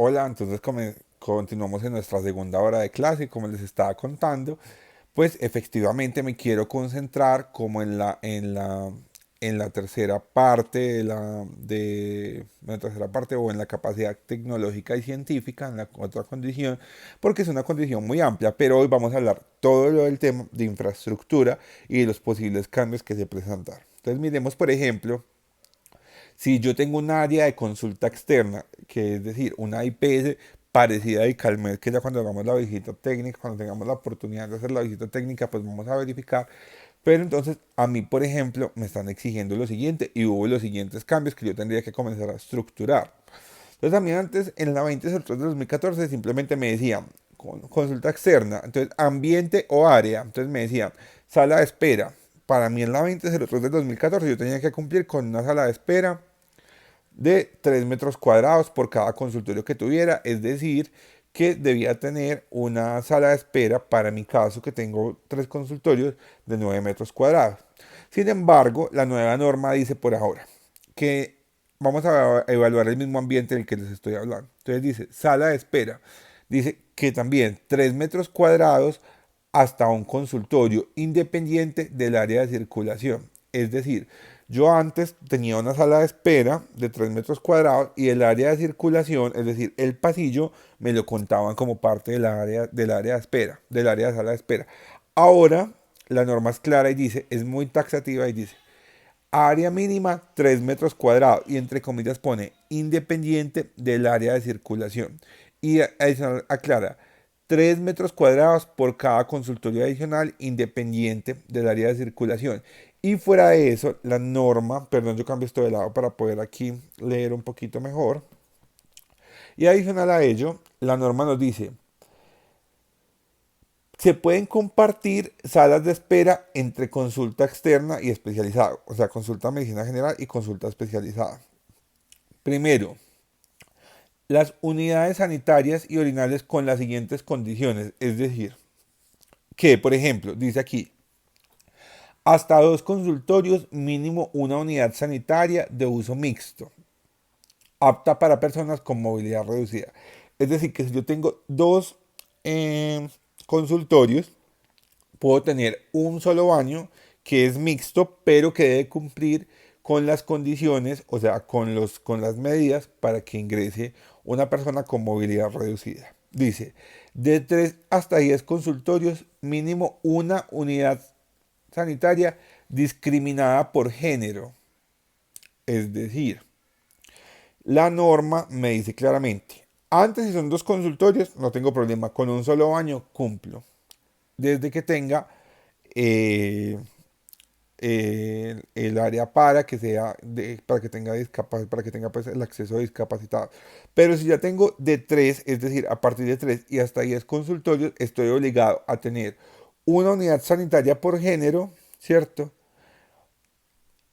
Hola, entonces continuamos en nuestra segunda hora de clase, como les estaba contando, pues efectivamente me quiero concentrar como en la tercera parte de la tercera parte o en la capacidad tecnológica y científica, en la otra condición, porque es una condición muy amplia, pero hoy vamos a hablar todo lo del tema de infraestructura y de los posibles cambios que se presentan. Entonces miremos, por ejemplo, si yo tengo un área de consulta externa, que es decir, una IPS parecida a ICALMED, que ya cuando hagamos la visita técnica, cuando tengamos la oportunidad de hacer la visita técnica, pues vamos a verificar. Pero entonces a mí, por ejemplo, me están exigiendo lo siguiente y hubo los siguientes cambios que yo tendría que comenzar a estructurar. Entonces también antes, en la 2003 de 2014, simplemente me decía consulta externa, entonces ambiente o área, entonces me decía sala de espera. Para mí en la 2003 de 2014 yo tenía que cumplir con una sala de espera de 3 metros cuadrados por cada consultorio que tuviera, es decir, que debía tener una sala de espera, para mi caso que tengo 3 consultorios, de 9 metros cuadrados. Sin embargo, la nueva norma dice por ahora que vamos a evaluar el mismo ambiente del que les estoy hablando. Entonces dice, sala de espera, dice que también 3 metros cuadrados hasta un consultorio independiente del área de circulación. Es decir, yo antes tenía una sala de espera de 3 metros cuadrados y el área de circulación, es decir, el pasillo, me lo contaban como parte del área de espera, del área de sala de espera. Ahora la norma es clara y dice, es muy taxativa y dice, área mínima 3 metros cuadrados y entre comillas pone independiente del área de circulación. Y adicional aclara 3 metros cuadrados por cada consultorio adicional independiente del área de circulación. Y fuera de eso, la norma, perdón, yo cambio esto de lado para poder aquí leer un poquito mejor. Y adicional a ello, la norma nos dice, se pueden compartir salas de espera entre consulta externa y especializada, o sea, consulta de medicina general y consulta especializada. Primero, las unidades sanitarias y orinales con las siguientes condiciones, es decir, que, por ejemplo, dice aquí, hasta 2 consultorios, mínimo una unidad sanitaria de uso mixto, apta para personas con movilidad reducida. Es decir, que si yo tengo dos consultorios, puedo tener un solo baño que es mixto, pero que debe cumplir con las condiciones, o sea, con las medidas para que ingrese una persona con movilidad reducida. Dice, de 3 hasta 10 consultorios, mínimo una unidad sanitaria discriminada por género. Es decir, la norma me dice claramente, antes si son 2 consultorios, no tengo problema, con un solo baño cumplo. Desde que tenga eh, el área para que sea para que tenga para que tenga pues, el acceso a discapacitado. Pero si ya tengo de 3, es decir, a partir de 3 y hasta 10 consultorios, estoy obligado a tener una unidad sanitaria por género, ¿cierto?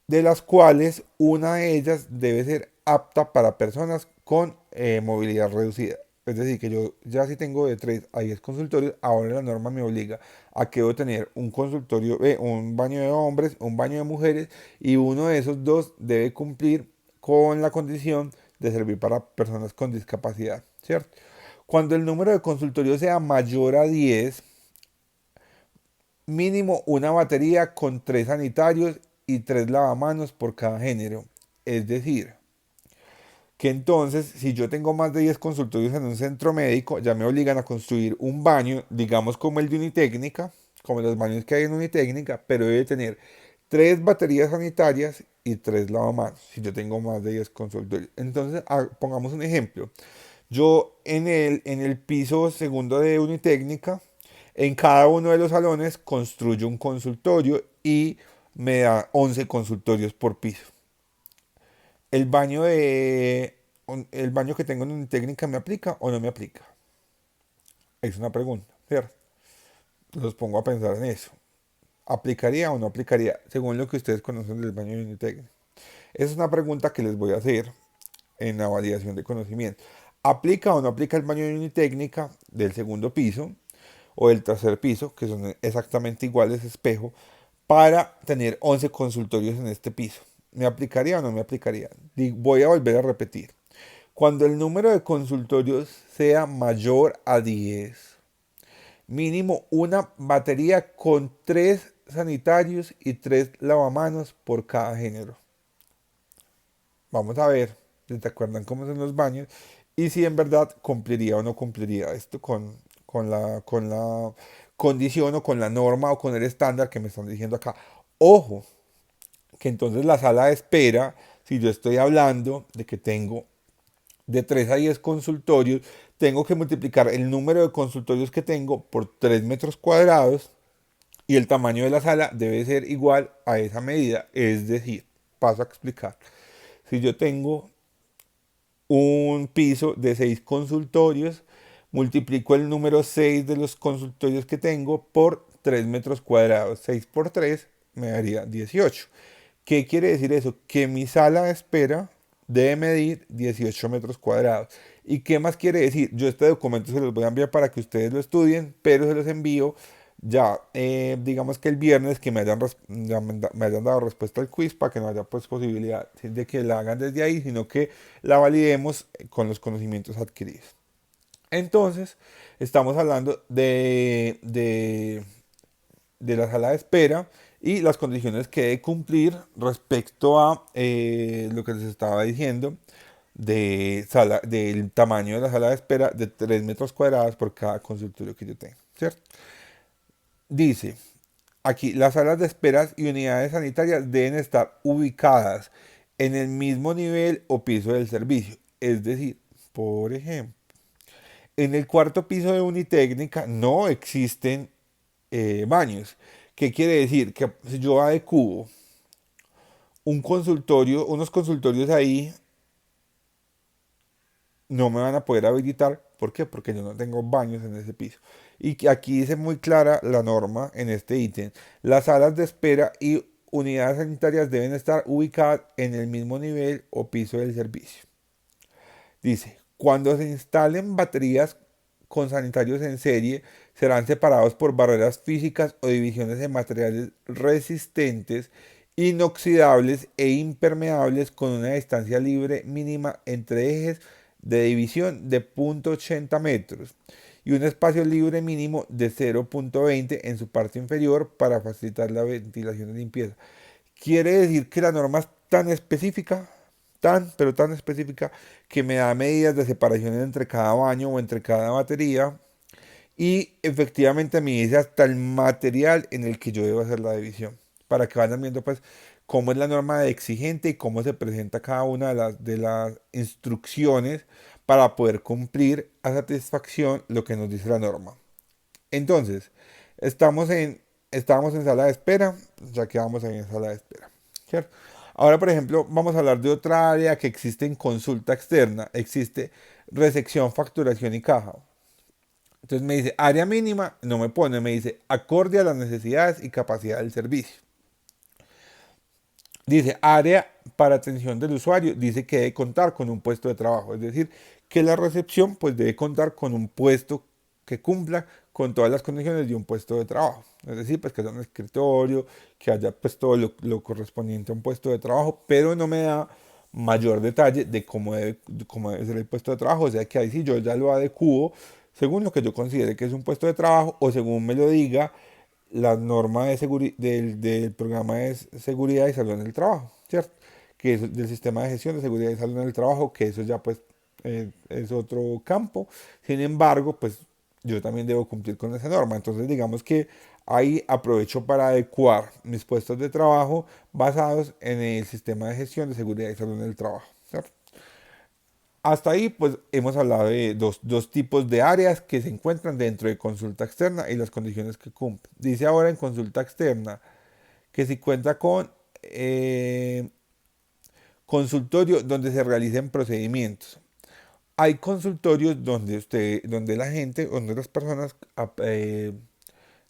De las cuales una de ellas debe ser apta para personas con movilidad reducida. Es decir, que yo ya si tengo de 3 a 10 consultorios, ahora la norma me obliga a que debo tener un consultorio, un baño de hombres, un baño de mujeres y uno de esos dos debe cumplir con la condición de servir para personas con discapacidad, ¿cierto? Cuando el número de consultorios sea mayor a 10, mínimo una batería con 3 sanitarios y 3 lavamanos por cada género. Es decir, que entonces si yo tengo más de 10 consultorios en un centro médico, ya me obligan a construir un baño, digamos como el de Unitécnica, como los baños que hay en Unitécnica, pero debe tener 3 baterías sanitarias y 3 lavamanos, si yo tengo más de 10 consultorios. Entonces, pongamos un ejemplo. Yo en el piso segundo de Unitécnica, en cada uno de los salones construyo un consultorio y me da 11 consultorios por piso. ¿El baño el baño que tengo en Unitécnica me aplica o no me aplica? Es una pregunta, ¿cierto? Los pongo a pensar en eso. ¿Aplicaría o no aplicaría según lo que ustedes conocen del baño de Unitécnica? Esa es una pregunta que les voy a hacer en la validación de conocimiento. ¿Aplica o no aplica el baño de Unitécnica del segundo piso o del tercer piso, que son exactamente iguales espejo, para tener 11 consultorios en este piso? ¿Me aplicaría o no me aplicaría? Voy a volver a repetir. Cuando el número de consultorios sea mayor a 10, mínimo una batería con 3 sanitarios y 3 lavamanos por cada género. Vamos a ver si te acuerdan cómo son los baños y si en verdad cumpliría o no cumpliría esto con la condición o con la norma o con el estándar que me están diciendo acá. Ojo, que entonces la sala de espera, si yo estoy hablando de que tengo de 3 a 10 consultorios, tengo que multiplicar el número de consultorios que tengo por 3 metros cuadrados y el tamaño de la sala debe ser igual a esa medida. Es decir, paso a explicar. Si yo tengo un piso de 6 consultorios, multiplico el número 6 de los consultorios que tengo por 3 metros cuadrados. 6 por 3 me daría 18. ¿Qué quiere decir eso? Que mi sala de espera debe medir 18 metros cuadrados. ¿Y qué más quiere decir? Yo este documento se los voy a enviar para que ustedes lo estudien, pero se los envío ya, digamos que el viernes que me hayan dado respuesta al quiz para que no haya pues posibilidad de que la hagan desde ahí, sino que la validemos con los conocimientos adquiridos. Entonces, estamos hablando de la sala de espera y las condiciones que debe cumplir respecto a lo que les estaba diciendo del tamaño de la sala de espera de 3 metros cuadrados por cada consultorio que yo tengo, ¿cierto? Dice, aquí las salas de esperas y unidades sanitarias deben estar ubicadas en el mismo nivel o piso del servicio. Es decir, por ejemplo, en el cuarto piso de Unitécnica no existen baños. ¿Qué quiere decir? Que si yo adecuo un consultorio, unos consultorios ahí, no me van a poder habilitar. ¿Por qué? Porque yo no tengo baños en ese piso. Y aquí dice muy clara la norma en este ítem. Las salas de espera y unidades sanitarias deben estar ubicadas en el mismo nivel o piso del servicio. Dice, cuando se instalen baterías con sanitarios en serie, serán separados por barreras físicas o divisiones de materiales resistentes, inoxidables e impermeables con una distancia libre mínima entre ejes de división de 0,80 metros y un espacio libre mínimo de 0,20 en su parte inferior para facilitar la ventilación y limpieza. Quiere decir que la norma es tan específica, pero tan específica, que me da medidas de separación entre cada baño o entre cada batería y efectivamente me dice hasta el material en el que yo debo hacer la división, para que vayan viendo pues cómo es la norma de exigente y cómo se presenta cada una de las instrucciones para poder cumplir a satisfacción lo que nos dice la norma. Entonces, estamos en, estábamos en sala de espera, ya quedamos en sala de espera, ¿cierto? Ahora, por ejemplo, vamos a hablar de otra área que existe en consulta externa. Existe recepción, facturación y caja. Entonces me dice, área mínima, no me pone, me dice, acorde a las necesidades y capacidad del servicio. Dice, área para atención del usuario, dice que debe contar con un puesto de trabajo. Es decir, que la recepción pues debe contar con un puesto que cumpla con todas las condiciones de un puesto de trabajo. Es decir, pues que haya un escritorio, que haya pues todo lo correspondiente a un puesto de trabajo, pero no me da mayor detalle de cómo debe ser el puesto de trabajo. O sea que ahí sí yo ya lo adecuo según lo que yo considere que es un puesto de trabajo o según me lo diga la norma del programa de seguridad y salud en el trabajo, ¿cierto? Que es del sistema de gestión de seguridad y salud en el trabajo, que eso ya pues es otro campo. Sin embargo, pues yo también debo cumplir con esa norma. Entonces digamos que ahí aprovecho para adecuar mis puestos de trabajo basados en el sistema de gestión de seguridad y salud en el trabajo, ¿cierto? Hasta ahí, pues hemos hablado de dos tipos de áreas que se encuentran dentro de consulta externa y las condiciones que cumplen. Dice ahora en consulta externa que si cuenta con consultorio donde se realicen procedimientos. Hay consultorios donde la gente, donde las personas,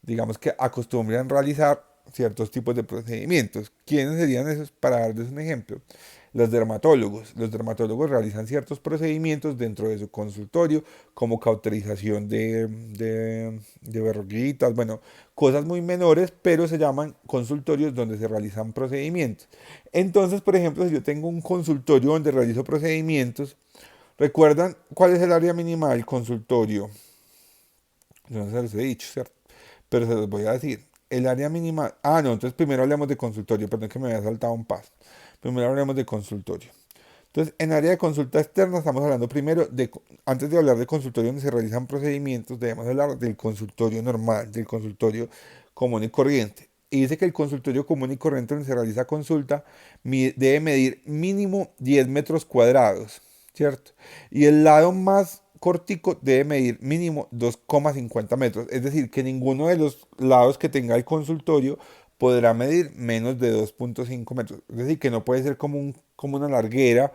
digamos que acostumbran realizar ciertos tipos de procedimientos. ¿Quiénes serían esos? Para darles un ejemplo. Los dermatólogos. Los dermatólogos realizan ciertos procedimientos dentro de su consultorio, como cauterización de verruguitas, bueno, cosas muy menores, pero se llaman consultorios donde se realizan procedimientos. Entonces, por ejemplo, si yo tengo un consultorio donde realizo procedimientos, ¿Recuerdan cuál es el área mínima del consultorio? Yo no se los he dicho, ¿cierto? Pero se los voy a decir. El área mínima... Ah, no, entonces primero hablemos de consultorio, perdón que me había saltado un paso. Primero hablemos de consultorio. Entonces, en área de consulta externa estamos hablando primero de, antes de hablar de consultorio donde se realizan procedimientos, debemos hablar del consultorio normal, del consultorio común y corriente. Y dice que el consultorio común y corriente donde se realiza consulta debe medir mínimo 10 metros cuadrados, ¿cierto? Y el lado más cortico debe medir mínimo 2,50 metros. Es decir, que ninguno de los lados que tenga el consultorio podrá medir menos de 2,5 metros. Es decir, que no puede ser como una larguera.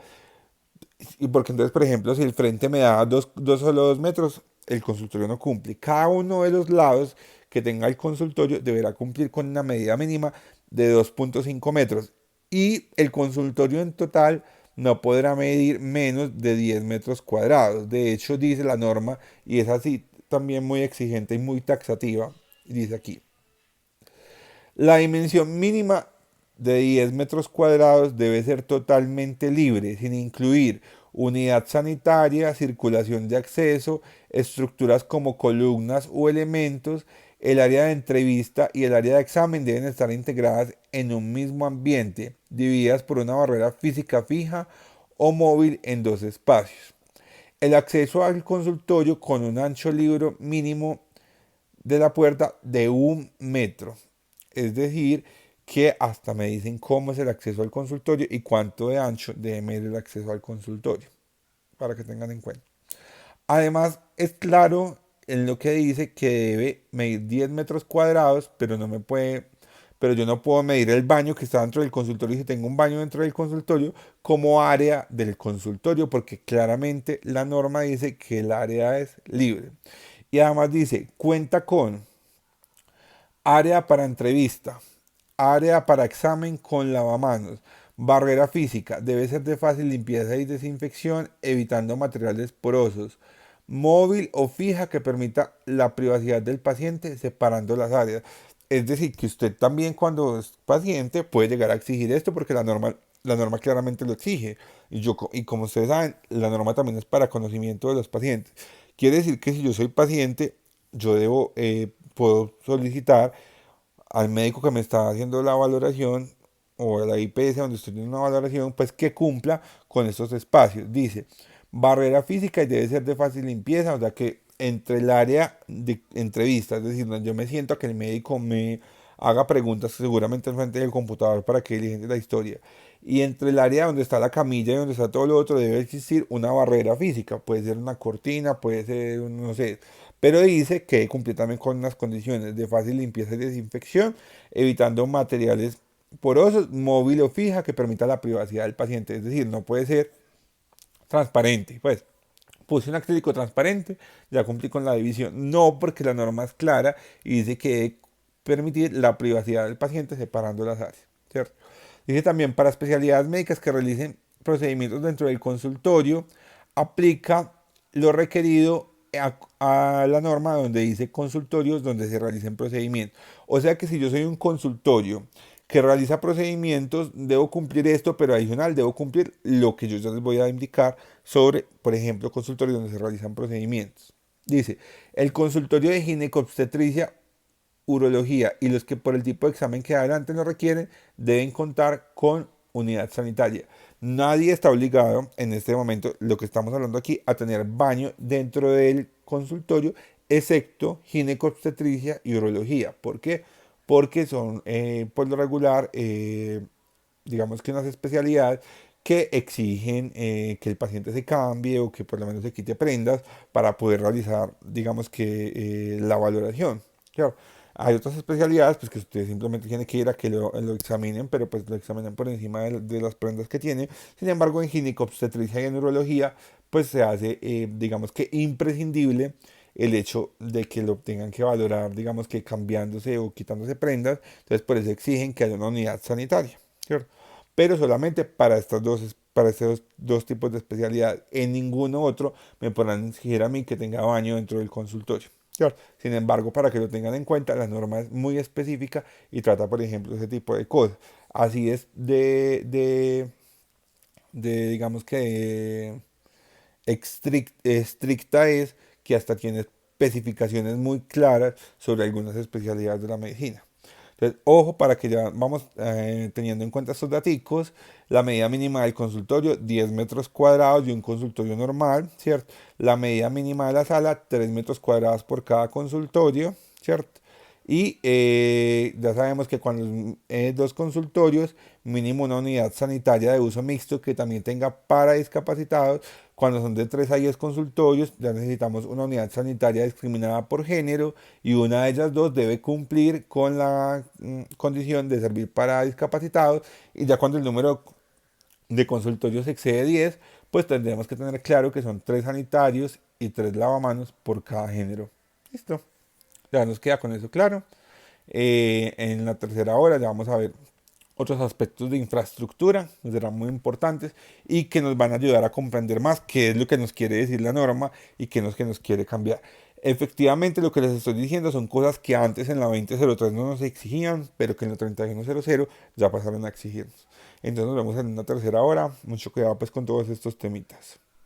Y porque entonces, por ejemplo, si el frente me da solo 2 metros, el consultorio no cumple. Cada uno de los lados que tenga el consultorio deberá cumplir con una medida mínima de 2,5 metros. Y el consultorio en total no podrá medir menos de 10 metros cuadrados. De hecho, dice la norma, y es así también muy exigente y muy taxativa, dice aquí. La dimensión mínima de 10 metros cuadrados debe ser totalmente libre, sin incluir unidad sanitaria, circulación de acceso, estructuras como columnas o elementos. El área de entrevista y el área de examen deben estar integradas en un mismo ambiente, divididas por una barrera física fija o móvil en dos espacios. El acceso al consultorio con un ancho libre mínimo de la puerta de 1 metro. Es decir, que hasta me dicen cómo es el acceso al consultorio y cuánto de ancho debe medir el acceso al consultorio, para que tengan en cuenta. Además, es claro en lo que dice que debe medir 10 metros cuadrados, pero yo no puedo medir el baño que está dentro del consultorio si tengo un baño dentro del consultorio como área del consultorio, porque claramente la norma dice que el área es libre. Y además dice, cuenta con área para entrevista, área para examen con lavamanos, barrera física, debe ser de fácil limpieza y desinfección, evitando materiales porosos, móvil o fija que permita la privacidad del paciente separando las áreas. Es decir, que usted también cuando es paciente puede llegar a exigir esto porque la norma claramente lo exige. Y como ustedes saben, la norma también es para conocimiento de los pacientes. Quiere decir que si yo soy paciente, puedo solicitar al médico que me está haciendo la valoración o a la IPS donde estoy haciendo una valoración, pues que cumpla con estos espacios. Dice, barrera física y debe ser de fácil limpieza, o sea que entre el área de entrevista, es decir, donde yo me siento a que el médico me haga preguntas seguramente al frente del computador para que diligente la historia. Y entre el área donde está la camilla y donde está todo lo otro debe existir una barrera física, puede ser una cortina, puede ser, no sé, pero dice que cumple también con unas condiciones de fácil limpieza y desinfección, evitando materiales porosos, móvil o fija que permita la privacidad del paciente, es decir, no puede ser transparente, pues. Puse un acrílico transparente, ya cumplí con la división. No, porque la norma es clara y dice que debe permitir la privacidad del paciente separando las áreas, ¿cierto? Dice también para especialidades médicas que realicen procedimientos dentro del consultorio, aplica lo requerido a la norma donde dice consultorios donde se realicen procedimientos. O sea que si yo soy un consultorio que realiza procedimientos, debo cumplir esto, pero adicional debo cumplir lo que yo ya les voy a indicar sobre, por ejemplo, consultorios donde se realizan procedimientos. Dice, el consultorio de ginecobstetricia, urología y los que por el tipo de examen que adelante lo requieren deben contar con unidad sanitaria. Nadie está obligado en este momento, lo que estamos hablando aquí, a tener baño dentro del consultorio, excepto ginecobstetricia y urología. ¿Por qué? Porque son, por lo regular, digamos que unas especialidades que exigen que el paciente se cambie o que por lo menos se quite prendas para poder realizar, digamos que, la valoración. Claro. Hay otras especialidades pues que usted simplemente tiene que ir a que lo examinen, pero pues lo examinen por encima de las prendas que tiene. Sin embargo, en ginecobstetricia y en urología, pues se hace, digamos que imprescindible el hecho de que lo tengan que valorar, digamos que cambiándose o quitándose prendas. Entonces, por eso exigen que haya una unidad sanitaria, ¿cierto? Pero solamente para estos dos tipos de especialidad. En ninguno otro me podrán exigir a mí que tenga baño dentro del consultorio. Claro. Sin embargo, para que lo tengan en cuenta, la norma es muy específica y trata, por ejemplo, ese tipo de cosas. Así es digamos que, estricta es que hasta tiene especificaciones muy claras sobre algunas especialidades de la medicina. Entonces, ojo para que ya vamos teniendo en cuenta estos daticos. La medida mínima del consultorio, 10 metros cuadrados de un consultorio normal, ¿cierto? La medida mínima de la sala, 3 metros cuadrados por cada consultorio, ¿cierto? Y ya sabemos que cuando dos consultorios, mínimo una unidad sanitaria de uso mixto que también tenga para discapacitados. Cuando son de 3 a 10 consultorios, ya necesitamos una unidad sanitaria discriminada por género y una de ellas dos debe cumplir con la condición de servir para discapacitados. Y ya cuando el número de consultorios excede 10, pues tendremos que tener claro que son 3 sanitarios y 3 lavamanos por cada género. Listo. Ya nos queda con eso claro. En la tercera hora ya vamos a ver otros aspectos de infraestructura que serán muy importantes y que nos van a ayudar a comprender más qué es lo que nos quiere decir la norma y qué es lo que nos quiere cambiar. Efectivamente, lo que les estoy diciendo son cosas que antes en la 2003 no nos exigían, pero que en la 3100 ya pasaron a exigirnos. Entonces nos vemos en una tercera hora. Mucho cuidado pues con todos estos temitas.